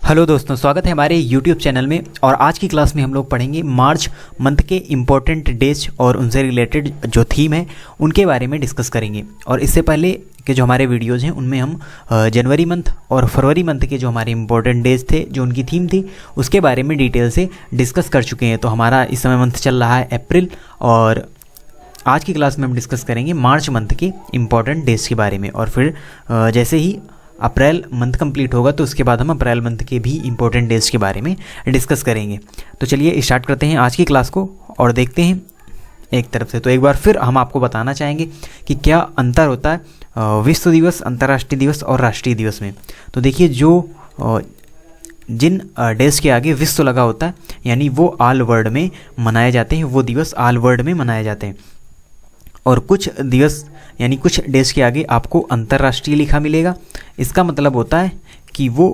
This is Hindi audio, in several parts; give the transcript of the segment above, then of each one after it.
हेलो दोस्तों, स्वागत है हमारे यूट्यूब चैनल में। और आज की क्लास में हम लोग पढ़ेंगे मार्च मंथ के इम्पोर्टेंट डेज और उनसे रिलेटेड जो थीम है उनके बारे में डिस्कस करेंगे। और इससे पहले के जो हमारे वीडियोज़ हैं उनमें हम जनवरी मंथ और फरवरी मंथ के जो हमारे इम्पोर्टेंट डेज थे, जो उनकी थीम थी, उसके बारे में डिटेल से डिस्कस कर चुके हैं। तो हमारा इस समय मंथ चल रहा है अप्रैल, और आज की क्लास में हम डिस्कस करेंगे मार्च मंथ के इम्पोर्टेंट डेज के बारे में। और फिर जैसे ही अप्रैल मंथ कंप्लीट होगा तो उसके बाद हम अप्रैल मंथ के भी इम्पोर्टेंट डेज के बारे में डिस्कस करेंगे। तो चलिए स्टार्ट करते हैं आज की क्लास को और देखते हैं एक तरफ से। तो एक बार फिर हम आपको बताना चाहेंगे कि क्या अंतर होता है विश्व दिवस, अंतर्राष्ट्रीय दिवस और राष्ट्रीय दिवस में। तो देखिए, जो जिन डेज के आगे विश्व लगा होता है यानी वो ऑल वर्ल्ड में मनाए जाते हैं, वो दिवस ऑल वर्ल्ड में मनाए जाते हैं। और कुछ दिवस यानी कुछ डेज के आगे आपको अंतर्राष्ट्रीय लिखा मिलेगा। इसका मतलब होता है कि वो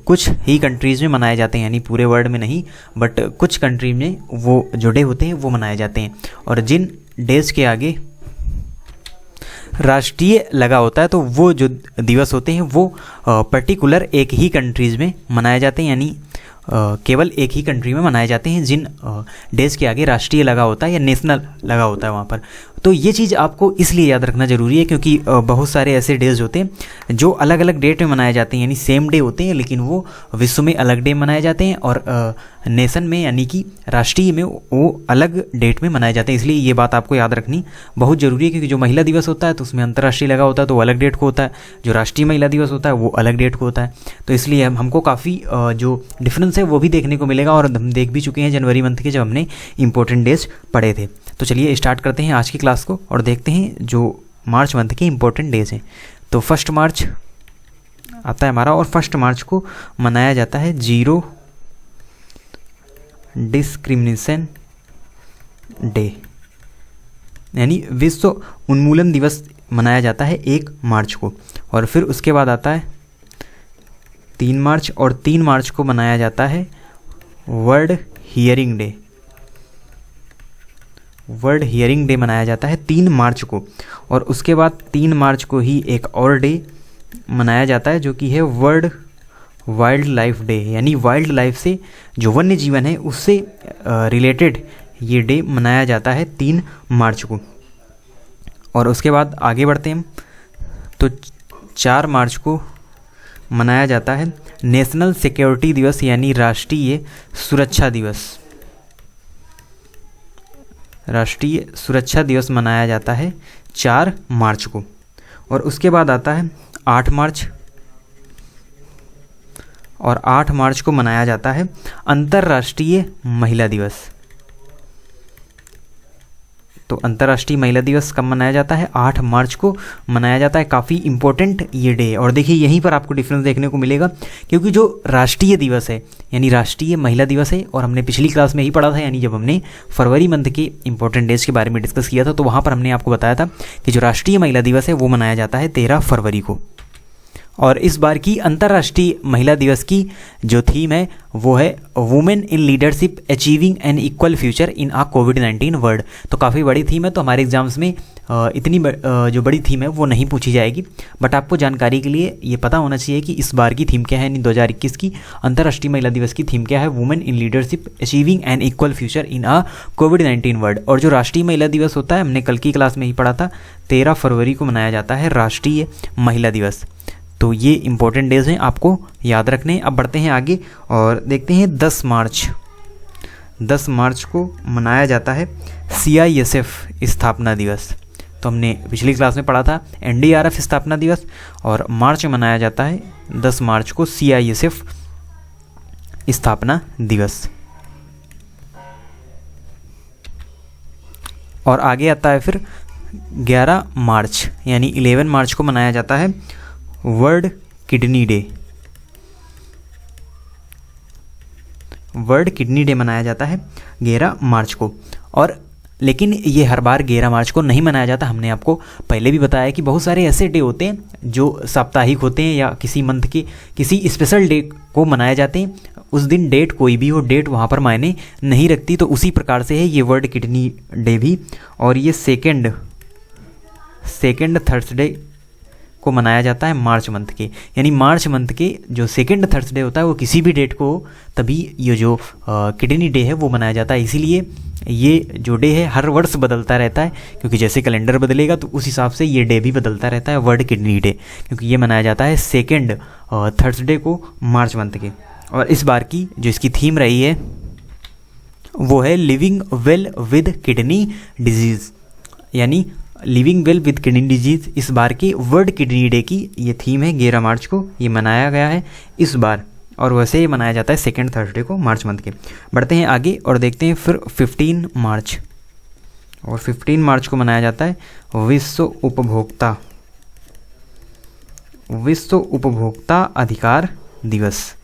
कुछ ही कंट्रीज़ में मनाए जाते हैं, यानी पूरे वर्ल्ड में नहीं, बट कुछ कंट्री में वो जो डे होते हैं वो मनाए जाते हैं। और जिन डेज के आगे राष्ट्रीय लगा होता है तो वो जो दिवस होते हैं वो पर्टिकुलर एक ही कंट्रीज़ में मनाए जाते हैं, यानी केवल एक ही कंट्री में मनाए जाते हैं जिन डेज के आगे राष्ट्रीय लगा होता है या नेशनल लगा होता है वहाँ पर। तो ये चीज़ आपको इसलिए याद रखना ज़रूरी है क्योंकि बहुत सारे ऐसे डेज होते हैं जो अलग अलग डेट में मनाए जाते हैं, यानी सेम डे होते हैं लेकिन वो विश्व में अलग डे मनाए जाते हैं और नेशन में यानी कि राष्ट्रीय में वो अलग डेट में मनाए जाते हैं। इसलिए ये बात आपको याद रखनी बहुत ज़रूरी है क्योंकि जो महिला दिवस होता है तो उसमें अंतर्राष्ट्रीय लगा होता है तो वो अलग डेट को होता है, जो राष्ट्रीय महिला दिवस होता है वो अलग डेट को होता है। तो इसलिए हमको काफ़ी जो डिफरेंस है वो भी देखने को मिलेगा और हम देख भी चुके हैं जनवरी मंथ के जब हमने इंपॉर्टेंट डेज पढ़े थे। तो चलिए स्टार्ट करते हैं आज की क्लास को और देखते हैं जो मार्च मंथ के इम्पोर्टेंट डेज हैं। तो 1 मार्च आता है हमारा, और 1 मार्च को मनाया जाता है जीरो डिस्क्रिमिनेशन डे, यानी विश्व उन्मूलन दिवस मनाया जाता है 1 मार्च को। और फिर उसके बाद आता है 3 मार्च, और 3 मार्च को मनाया जाता है world hearing day. World hearing day मनाया जाता है 3 मार्च को। और उसके बाद 3 मार्च को ही एक और डे मनाया जाता है जो कि है वर्ल्ड वाइल्ड लाइफ डे, यानी वाइल्ड लाइफ से जो वन्य जीवन है उससे रिलेटेड ये डे मनाया जाता है 3 मार्च को। और उसके बाद आगे बढ़ते हैं हम, तो 4 मार्च को मनाया जाता है नेशनल सिक्योरिटी दिवस, यानी राष्ट्रीय सुरक्षा दिवस। राष्ट्रीय सुरक्षा दिवस मनाया जाता है 4 मार्च को। और उसके बाद आता है 8 मार्च, और 8 मार्च को मनाया जाता है अंतर्राष्ट्रीय महिला दिवस। तो अंतर्राष्ट्रीय महिला दिवस कब मनाया जाता है? 8 मार्च को मनाया जाता है। काफ़ी इंपॉर्टेंट ये डे है। और देखिए यहीं पर आपको डिफरेंस देखने को मिलेगा क्योंकि जो राष्ट्रीय दिवस है यानी राष्ट्रीय महिला दिवस है, और हमने पिछली क्लास में ही पढ़ा था, यानी जब हमने फरवरी मंथ के इंपॉर्टेंट डेज के बारे में डिस्कस किया था तो वहाँ पर हमने आपको बताया था कि जो राष्ट्रीय महिला दिवस है वो मनाया जाता है 13 फरवरी को। और इस बार की अंतर्राष्ट्रीय महिला दिवस की जो थीम है वो है women in leadership achieving an equal future in a कोविड-19 वर्ल्ड। तो काफ़ी बड़ी थीम है, तो हमारे एग्जाम्स में इतनी जो बड़ी थीम है वो नहीं पूछी जाएगी, बट आपको जानकारी के लिए ये पता होना चाहिए कि इस बार की थीम क्या है, यानी 2021 की अंतर्राष्ट्रीय महिला दिवस की थीम क्या है, women in leadership achieving an equal future in a कोविड-19 वर्ल्ड। और जो राष्ट्रीय महिला दिवस होता है हमने कल की क्लास में ही पढ़ा था, 13 फरवरी को मनाया जाता है राष्ट्रीय महिला दिवस। तो ये इम्पोर्टेंट डेज हैं, आपको याद रखने। अब बढ़ते हैं आगे और देखते हैं 10 मार्च। 10 मार्च को मनाया जाता है CISF स्थापना दिवस। तो हमने पिछली क्लास में पढ़ा था NDRF स्थापना दिवस, और मार्च में मनाया जाता है 10 मार्च को CISF स्थापना दिवस। और आगे आता है फिर 11 मार्च यानी 11 मार्च को मनाया जाता है world kidney day. World kidney day मनाया जाता है 11 मार्च को। और लेकिन ये हर बार 11 मार्च को नहीं मनाया जाता। हमने आपको पहले भी बताया कि बहुत सारे ऐसे डे होते हैं जो साप्ताहिक होते हैं या किसी मंथ के किसी स्पेशल डे को मनाए जाते हैं। उस दिन डेट कोई भी हो, डेट वहाँ पर मायने नहीं रखती। तो उसी प्रकार से है ये वर्ल्ड किडनी डे भी। और ये सेकेंड थर्सडे को मनाया जाता है मार्च मंथ के, यानी मार्च मंथ के जो सेकेंड थर्सडे होता है वो किसी भी डेट को तभी ये जो किडनी डे है वो मनाया जाता है। इसीलिए ये जो डे है हर वर्ष बदलता रहता है, क्योंकि जैसे कैलेंडर बदलेगा तो उस हिसाब से ये डे भी बदलता रहता है, वर्ल्ड किडनी डे, क्योंकि ये मनाया जाता है सेकेंड थर्सडे को मार्च मंथ के। और इस बार की जो इसकी थीम रही है वो है living well with kidney disease, यानी living well with kidney disease इस बार की वर्ल्ड किडनी डे की ये थीम है। 11 मार्च को ये मनाया गया है इस बार, और वैसे ये मनाया जाता है सेकेंड थर्सडे को मार्च मंथ के। बढ़ते हैं आगे और देखते हैं फिर 15 मार्च, और 15 मार्च को मनाया जाता है विश्व उपभोक्ता अधिकार दिवस,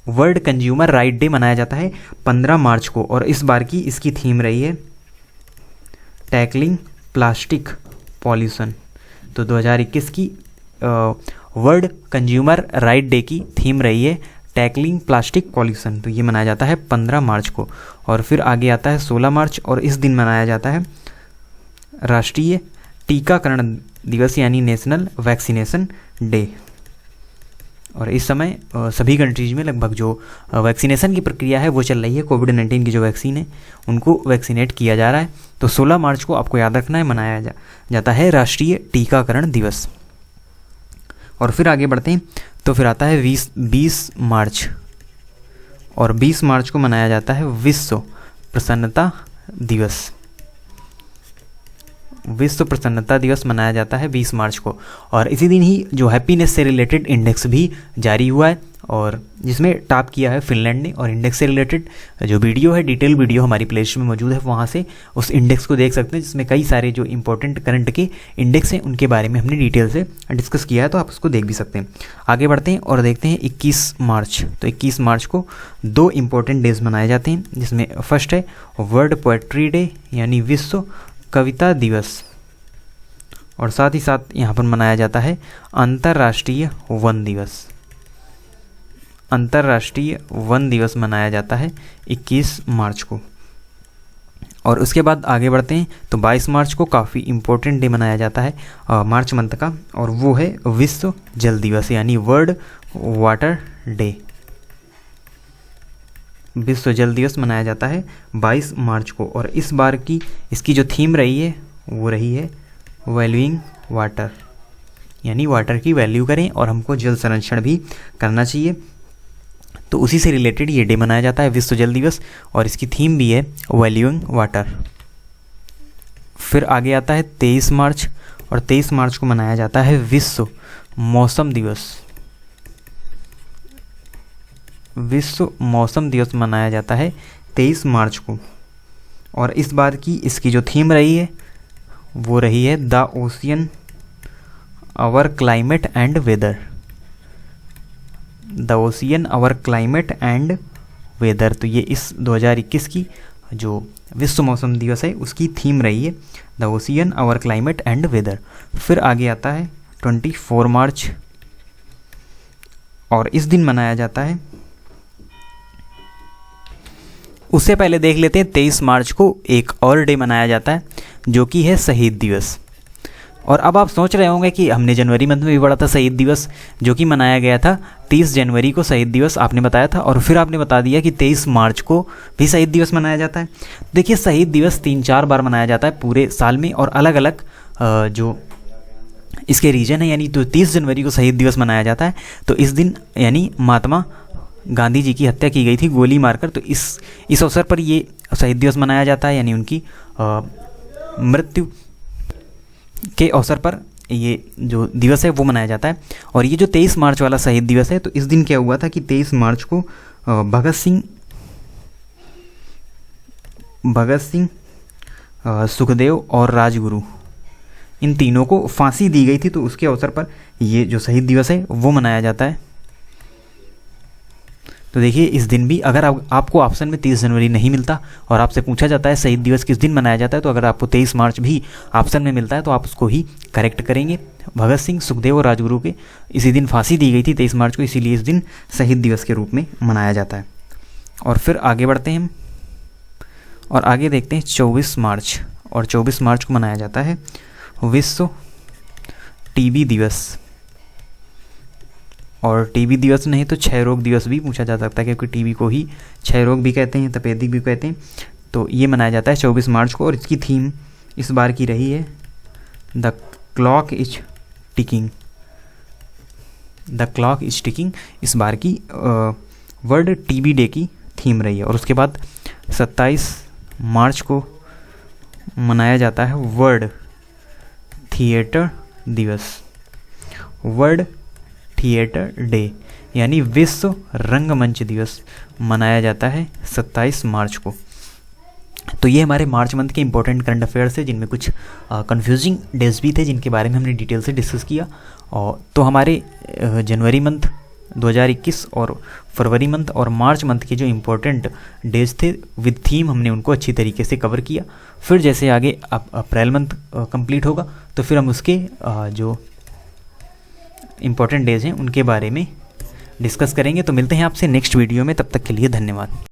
वर्ल्ड कंज्यूमर राइट डे मनाया जाता है 15 मार्च को। और इस बार की इसकी थीम रही है टैकलिंग प्लास्टिक पॉल्यूशन। तो 2021 की वर्ल्ड कंज्यूमर राइट डे की थीम रही है टैकलिंग प्लास्टिक पॉल्यूशन, तो ये मनाया जाता है 15 मार्च को। और फिर आगे आता है 16 मार्च, और इस दिन मनाया जाता है राष्ट्रीय टीकाकरण दिवस, यानी नेशनल वैक्सीनेशन डे। और इस समय सभी कंट्रीज में लगभग जो वैक्सीनेशन की प्रक्रिया है वो चल रही है। कोविड-19 की जो वैक्सीन है उनको वैक्सीनेट किया जा रहा है। तो 16 मार्च को आपको याद रखना है मनाया जाता है राष्ट्रीय टीकाकरण दिवस। और फिर आगे बढ़ते हैं तो फिर आता है 20 मार्च, और 20 मार्च को मनाया जाता है विश्व प्रसन्नता दिवस। विश्व प्रसन्नता दिवस मनाया जाता है 20 मार्च को। और इसी दिन ही जो हैप्पीनेस से रिलेटेड इंडेक्स भी जारी हुआ है, और जिसमें टॉप किया है फिनलैंड ने। और इंडेक्स से रिलेटेड जो वीडियो है, डिटेल वीडियो हमारी प्लेलिस्ट में मौजूद है, वहाँ से उस इंडेक्स को देख सकते हैं, जिसमें कई सारे जो इंपॉर्टेंट करंट के इंडेक्स हैं उनके बारे में हमने डिटेल से डिस्कस किया है, तो आप उसको देख भी सकते हैं। आगे बढ़ते हैं और देखते हैं 21 मार्च। तो 21 मार्च को 2 इम्पोर्टेंट डेज मनाए जाते हैं, जिसमें फर्स्ट है वर्ल्ड पोएट्री डे, यानी विश्व कविता दिवस, और साथ ही साथ यहाँ पर मनाया जाता है अंतर्राष्ट्रीय वन दिवस। अंतर्राष्ट्रीय वन दिवस मनाया जाता है 21 मार्च को। और उसके बाद आगे बढ़ते हैं तो 22 मार्च को काफ़ी इम्पोर्टेंट डे मनाया जाता है मार्च मंथ का, और वो है विश्व जल दिवस, यानी वर्ल्ड वाटर डे। विश्व जल दिवस मनाया जाता है 22 मार्च को। और इस बार की इसकी जो थीम रही है वो रही है वैल्यूइंग वाटर, यानी वाटर की वैल्यू करें और हमको जल संरक्षण भी करना चाहिए। तो उसी से रिलेटेड ये डे मनाया जाता है विश्व जल दिवस, और इसकी थीम भी है वैल्यूइंग वाटर। फिर आगे आता है 23 मार्च, और 23 मार्च को मनाया जाता है विश्व मौसम दिवस। विश्व मौसम दिवस मनाया जाता है 23 मार्च को। और इस बार की इसकी जो थीम रही है वो रही है the ocean our climate and weather. The ocean our climate and weather, तो ये इस 2021 की जो विश्व मौसम दिवस है उसकी थीम रही है the ocean our climate and weather. फिर आगे आता है 24 मार्च, और इस दिन मनाया जाता है, उससे पहले देख लेते हैं 23 मार्च को एक और डे मनाया जाता है जो कि है शहीद दिवस। और अब आप सोच रहे होंगे कि हमने जनवरी मंथ में भी पढ़ा था शहीद दिवस, जो कि मनाया गया था 30 जनवरी को शहीद दिवस आपने बताया था, और फिर आपने बता दिया कि 23 मार्च को भी शहीद दिवस मनाया जाता है। देखिए शहीद दिवस 3-4 बार मनाया जाता है पूरे साल में, और अलग अलग जो इसके रीजन है, यानी तो 30 जनवरी को शहीद दिवस मनाया जाता है। तो इस दिन यानी महात्मा गांधी जी की हत्या की गई थी गोली मारकर, तो इस अवसर पर ये शहीद दिवस मनाया जाता है, यानी उनकी मृत्यु के अवसर पर ये जो दिवस है वो मनाया जाता है। और ये जो 23 मार्च वाला शहीद दिवस है, तो इस दिन क्या हुआ था कि 23 मार्च को भगत सिंह, सुखदेव और राजगुरु, इन तीनों को फांसी दी गई थी। तो उसके अवसर पर ये जो शहीद दिवस है वो मनाया जाता है। तो देखिए इस दिन भी अगर आपको ऑप्शन में 30 जनवरी नहीं मिलता और आपसे पूछा जाता है शहीद दिवस किस दिन मनाया जाता है, तो अगर आपको 23 मार्च भी ऑप्शन में मिलता है तो आप उसको ही करेक्ट करेंगे। भगत सिंह, सुखदेव और राजगुरु के इसी दिन फांसी दी गई थी 23 मार्च को, इसीलिए इस दिन शहीद दिवस के रूप में मनाया जाता है। और फिर आगे बढ़ते हैं और आगे देखते हैं 24 मार्च। और 24 मार्च को मनाया जाता है विश्व टीबी दिवस। और टीबी दिवस नहीं तो क्षय रोग दिवस भी पूछा जा सकता है, क्योंकि टीबी को ही क्षय रोग भी कहते हैं, तपेदिक भी कहते हैं। तो ये मनाया जाता है 24 मार्च को, और इसकी थीम इस बार की रही है the clock is ticking. The clock is ticking इस बार की वर्ल्ड टीबी डे की थीम रही है। और उसके बाद 27 मार्च को मनाया जाता है वर्ल्ड थिएटर दिवस, वर्ल्ड थिएटर डे, यानी विश्व रंगमंच दिवस मनाया जाता है 27 मार्च को। तो ये हमारे मार्च मंथ के इंपॉर्टेंट करंट अफेयर्स है, जिनमें कुछ कंफ्यूजिंग डेज भी थे जिनके बारे में हमने डिटेल से डिस्कस किया। और तो हमारे जनवरी मंथ 2021 और फरवरी मंथ और मार्च मंथ के जो इम्पोर्टेंट डेज थे विद थीम, हमने उनको अच्छी तरीके से कवर किया। फिर जैसे आगे अप्रैल मंथ कंप्लीट होगा तो फिर हम उसके जो इम्पोर्टेंट डेज हैं उनके बारे में डिस्कस करेंगे। तो मिलते हैं आपसे नेक्स्ट वीडियो में, तब तक के लिए धन्यवाद।